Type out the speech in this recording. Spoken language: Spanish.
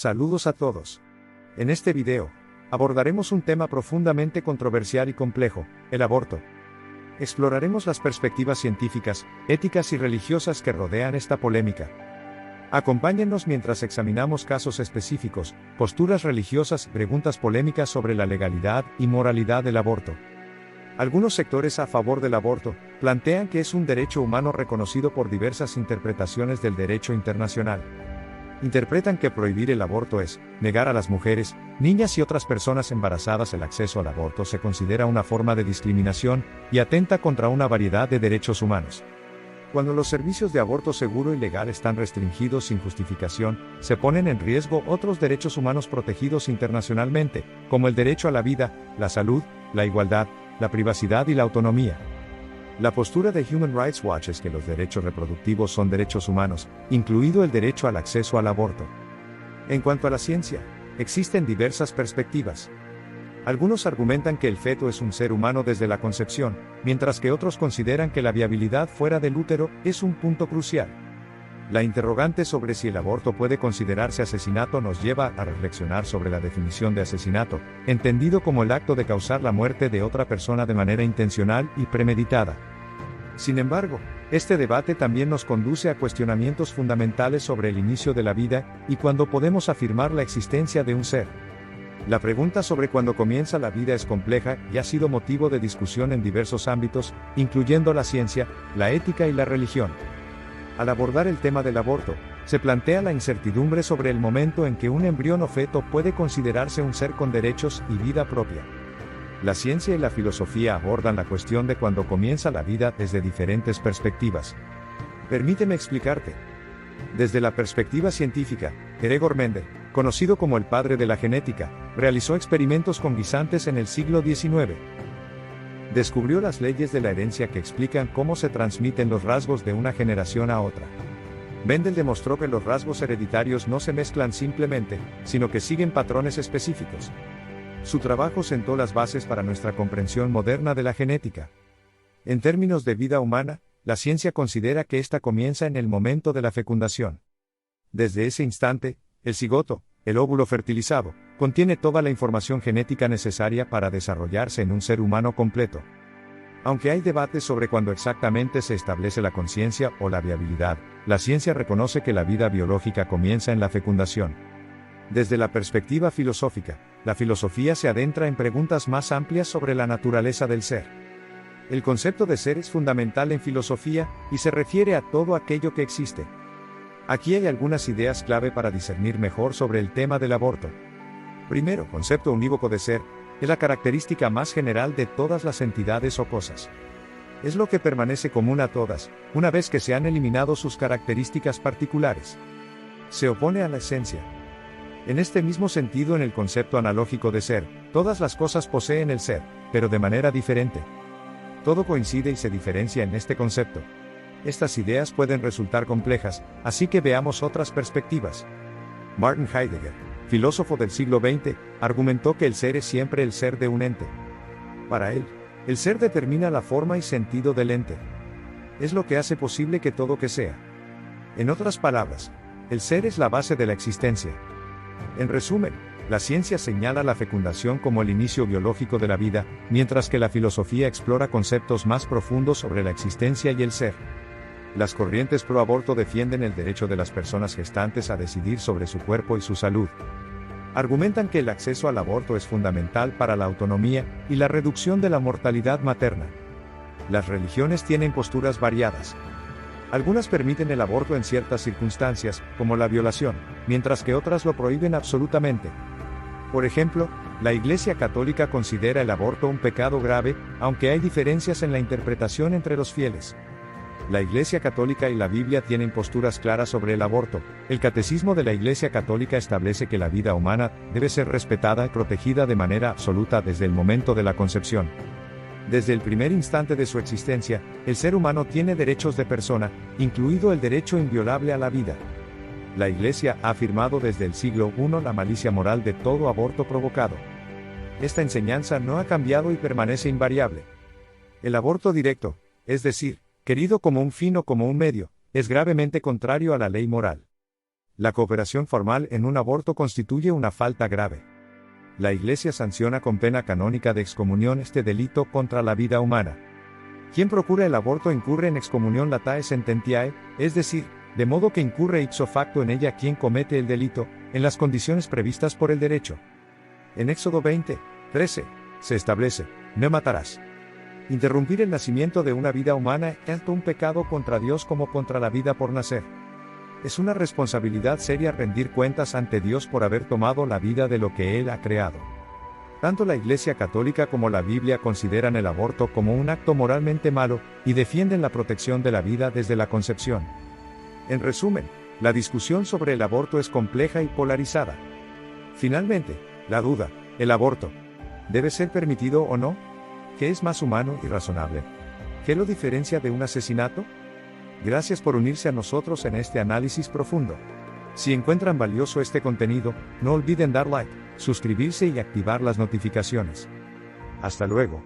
Saludos a todos. En este video, abordaremos un tema profundamente controversial y complejo, el aborto. Exploraremos las perspectivas científicas, éticas y religiosas que rodean esta polémica. Acompáñennos mientras examinamos casos específicos, posturas religiosas y preguntas polémicas sobre la legalidad y moralidad del aborto. Algunos sectores a favor del aborto plantean que es un derecho humano reconocido por diversas interpretaciones del derecho internacional. Interpretan que prohibir el aborto es negar a las mujeres, niñas y otras personas embarazadas el acceso al aborto se considera una forma de discriminación y atenta contra una variedad de derechos humanos. Cuando los servicios de aborto seguro y legal están restringidos sin justificación, se ponen en riesgo otros derechos humanos protegidos internacionalmente, como el derecho a la vida, la salud, la igualdad, la privacidad y la autonomía. La postura de Human Rights Watch es que los derechos reproductivos son derechos humanos, incluido el derecho al acceso al aborto. En cuanto a la ciencia, existen diversas perspectivas. Algunos argumentan que el feto es un ser humano desde la concepción, mientras que otros consideran que la viabilidad fuera del útero es un punto crucial. La interrogante sobre si el aborto puede considerarse asesinato nos lleva a reflexionar sobre la definición de asesinato, entendido como el acto de causar la muerte de otra persona de manera intencional y premeditada. Sin embargo, este debate también nos conduce a cuestionamientos fundamentales sobre el inicio de la vida y cuándo podemos afirmar la existencia de un ser. La pregunta sobre cuándo comienza la vida es compleja y ha sido motivo de discusión en diversos ámbitos, incluyendo la ciencia, la ética y la religión. Al abordar el tema del aborto, se plantea la incertidumbre sobre el momento en que un embrión o feto puede considerarse un ser con derechos y vida propia. La ciencia y la filosofía abordan la cuestión de cuándo comienza la vida desde diferentes perspectivas. Permíteme explicarte. Desde la perspectiva científica, Gregor Mendel, conocido como el padre de la genética, realizó experimentos con guisantes en el siglo XIX. Descubrió las leyes de la herencia que explican cómo se transmiten los rasgos de una generación a otra. Mendel demostró que los rasgos hereditarios no se mezclan simplemente, sino que siguen patrones específicos. Su trabajo sentó las bases para nuestra comprensión moderna de la genética. En términos de vida humana, la ciencia considera que esta comienza en el momento de la fecundación. Desde ese instante, el cigoto, el óvulo fertilizado, contiene toda la información genética necesaria para desarrollarse en un ser humano completo. Aunque hay debates sobre cuándo exactamente se establece la conciencia o la viabilidad, la ciencia reconoce que la vida biológica comienza en la fecundación. Desde la perspectiva filosófica, la filosofía se adentra en preguntas más amplias sobre la naturaleza del ser. El concepto de ser es fundamental en filosofía, y se refiere a todo aquello que existe. Aquí hay algunas ideas clave para discernir mejor sobre el tema del aborto. Primero, concepto unívoco de ser, es la característica más general de todas las entidades o cosas. Es lo que permanece común a todas, una vez que se han eliminado sus características particulares. Se opone a la esencia. En este mismo sentido, en el concepto analógico de ser, todas las cosas poseen el ser, pero de manera diferente. Todo coincide y se diferencia en este concepto. Estas ideas pueden resultar complejas, así que veamos otras perspectivas. Martin Heidegger, filósofo del siglo XX, argumentó que el ser es siempre el ser de un ente. Para él, el ser determina la forma y sentido del ente. Es lo que hace posible que todo que sea. En otras palabras, el ser es la base de la existencia. En resumen, la ciencia señala la fecundación como el inicio biológico de la vida, mientras que la filosofía explora conceptos más profundos sobre la existencia y el ser. Las corrientes pro aborto defienden el derecho de las personas gestantes a decidir sobre su cuerpo y su salud. Argumentan que el acceso al aborto es fundamental para la autonomía y la reducción de la mortalidad materna. Las religiones tienen posturas variadas. Algunas permiten el aborto en ciertas circunstancias, como la violación, mientras que otras lo prohíben absolutamente. Por ejemplo, la Iglesia Católica considera el aborto un pecado grave, aunque hay diferencias en la interpretación entre los fieles. La Iglesia Católica y la Biblia tienen posturas claras sobre el aborto. El Catecismo de la Iglesia Católica establece que la vida humana debe ser respetada y protegida de manera absoluta desde el momento de la concepción. Desde el primer instante de su existencia, el ser humano tiene derechos de persona, incluido el derecho inviolable a la vida. La Iglesia ha afirmado desde el siglo I la malicia moral de todo aborto provocado. Esta enseñanza no ha cambiado y permanece invariable. El aborto directo, es decir, querido como un fin o como un medio, es gravemente contrario a la ley moral. La cooperación formal en un aborto constituye una falta grave. La Iglesia sanciona con pena canónica de excomunión este delito contra la vida humana. Quien procura el aborto incurre en excomunión latae sententiae, es decir, de modo que incurre ipso facto en ella quien comete el delito, en las condiciones previstas por el derecho. En Éxodo 20:13, se establece, no matarás. Interrumpir el nacimiento de una vida humana es tanto un pecado contra Dios como contra la vida por nacer. Es una responsabilidad seria rendir cuentas ante Dios por haber tomado la vida de lo que Él ha creado. Tanto la Iglesia Católica como la Biblia consideran el aborto como un acto moralmente malo, y defienden la protección de la vida desde la concepción. En resumen, la discusión sobre el aborto es compleja y polarizada. Finalmente, la duda, ¿el aborto debe ser permitido o no? ¿Qué es más humano y razonable? ¿Qué lo diferencia de un asesinato? Gracias por unirse a nosotros en este análisis profundo. Si encuentran valioso este contenido, no olviden dar like, suscribirse y activar las notificaciones. Hasta luego.